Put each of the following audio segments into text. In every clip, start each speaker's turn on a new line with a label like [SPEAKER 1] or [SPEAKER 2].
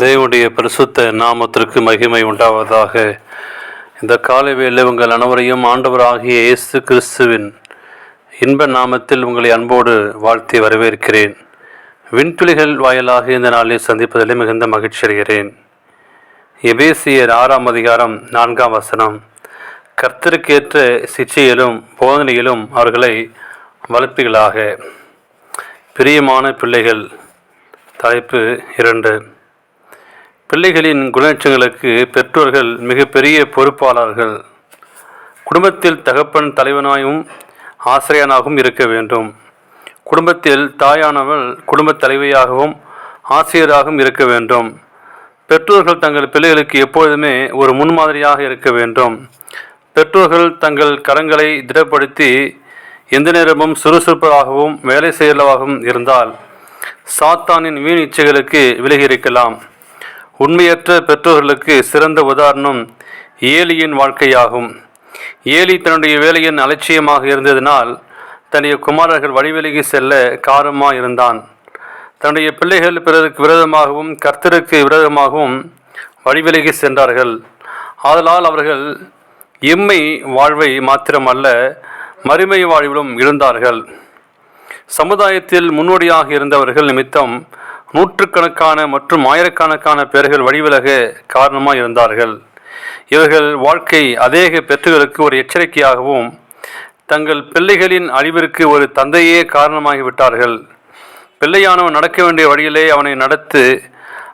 [SPEAKER 1] தேவனுடைய பரிசுத்த நாமத்திற்கு மகிமை உண்டாவதாக. இந்த காலை வேளை உங்கள் அனைவரையும் ஆண்டவராகிய இயேசு கிறிஸ்துவின் இன்ப நாமத்தில் உங்களை அன்போடு வாழ்த்தி வரவேற்கிறேன். விண்துளிகள் வாயிலாக இந்த நாளில் சந்திப்பதில் மிகுந்த மகிழ்ச்சி அடைகிறேன். எபேசியர் 6ஆம் அதிகாரம் 4ஆம் வசனம். கர்த்தருக்கேற்ற சிச்சையிலும் போதனையிலும் அவர்களை வளர்ப்பீர்களாக. பிரியமான பிள்ளைகள். தலைப்பு 2. பிள்ளைகளின் குணநலன்களுக்கு பெற்றோர்கள் மிகப்பெரிய பொறுப்பாளர்கள். குடும்பத்தில் தகப்பன் தலைவனாகவும் ஆசிரியனாகவும் இருக்க வேண்டும். குடும்பத்தில் தாயானவள் குடும்பத் தலைவியாகவும் ஆசிரியராகவும் இருக்க வேண்டும். பெற்றோர்கள் தங்கள் பிள்ளைகளுக்கு எப்பொழுதுமே ஒரு முன்மாதிரியாக இருக்க வேண்டும். பெற்றோர்கள் தங்கள் கரங்களை திடப்படுத்தி எந்த நேரமும் சுறுசுறுப்பாகவும் வேலை செய்யலாகவும் இருந்தால் சாத்தானின் வீண் இச்சைகளுக்கு விலகி இருக்கலாம். உண்மையற்ற பெற்றோர்களுக்கு சிறந்த உதாரணம் ஏலியின் வாழ்க்கையாகும். ஏலி தன்னுடைய வேலையின் அலட்சியமாக இருந்ததினால் தன்னுடைய குமாரர்கள் வழிவிலகி செல்ல காரணமாக இருந்தான். தன்னுடைய பிள்ளைகள் பிறருக்கு விரோதமாகவும் கர்த்தருக்கு விரோதமாகவும் வழிவிலகி சென்றார்கள். ஆதலால் அவர்கள் இம்மை வாழ்வை மாத்திரமல்ல மறுமை வாழ்விலும் இழந்தார்கள். சமுதாயத்தில் முன்னோடியாக இருந்தவர்கள் நிமித்தம் நூற்றுக்கணக்கான மற்றும் ஆயிரக்கணக்கான பேர்கள் வழிவிலக காரணமாக இருந்தார்கள். இவர்கள் வாழ்க்கை அநேக பெற்றோர்களுக்கு ஒரு எச்சரிக்கையாகவும் தங்கள் பிள்ளைகளின் அழிவிற்கு ஒரு தந்தையே காரணமாகிவிட்டார்கள். பிள்ளையானவன் நடக்க வேண்டிய வழியிலே அவனை நடத்து,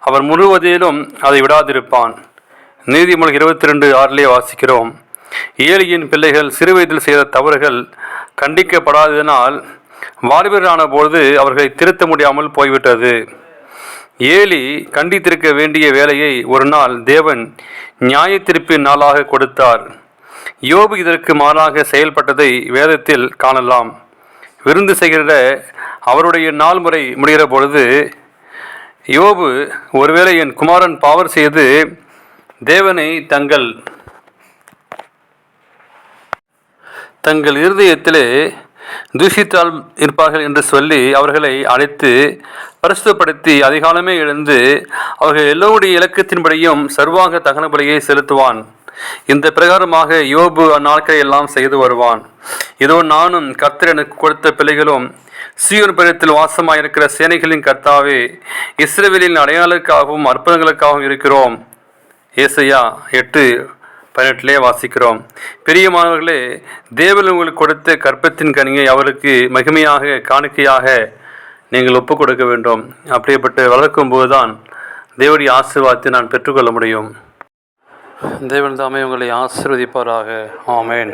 [SPEAKER 1] அவர் முழுவதிலும் அதை விடாதிருப்பான். நீதிமொழி 22:6 வாசிக்கிறோம். ஏலியின் பிள்ளைகள் சிறுவயதில் செய்த தவறுகள் கண்டிக்கப்படாததினால் வாலிபரான போது அவர்களை திருத்த முடியாமல் போய்விட்டது. ஏலி கண்டித்திருக்க வேண்டிய வேலையை ஒரு நாள் தேவன் நியாய தீர்ப்பின் நாளாக கொடுத்தார். யோபு இதற்கு மாறாக செயல்பட்டதை வேதத்தில் காணலாம். விருந்து செய்கிற அவருடைய நாள் முறை முடிகிற பொழுது யோபு, ஒருவேளை என் குமாரன் பாவம் செய்து தேவனை தங்கள் இருதயத்திலே தூஷித்தால் இருப்பார்கள் என்று சொல்லி அவர்களை அழைத்து பரிசுத்தப்படுத்தி அதிகாலமே எழுந்து அவர்கள் எல்லோருடைய இலக்கத்தின்படியும் சர்வாங்க தகன பலியை செலுத்துவான். இந்த பிரகாரமாக யோபு அந்நாட்களை எல்லாம் செய்து வருவான். இதோ நானும் கர்த்தர் எனக்கு கொடுத்த பிள்ளைகளும் சீயோன் பர்வதத்தில் வாசமாயிருக்கிற சேனைகளின் கர்த்தாவே, இஸ்ரவேலின் அடையாளங்களுக்காகவும் அற்புதங்களுக்காகவும் இருக்கிறோம். ஏசாயா 8:18 வாசிக்கிறோம். பிரியமானவர்களே, தேவன் உங்களுக்கு கொடுத்த கற்பத்தின் கனியை அவருக்கு மகிமையாக காணிக்கையாக நீங்கள் ஒப்புக் கொடுக்க வேண்டும். அப்படிப்பட்டு வளர்க்கும் போதுதான் தேவனுடைய ஆசீர்வாதத்தை நான் பெற்றுக்கொள்ள முடியும். தேவன் தாமே உங்களை ஆசீர்வதிப்பாராக. ஆமென்.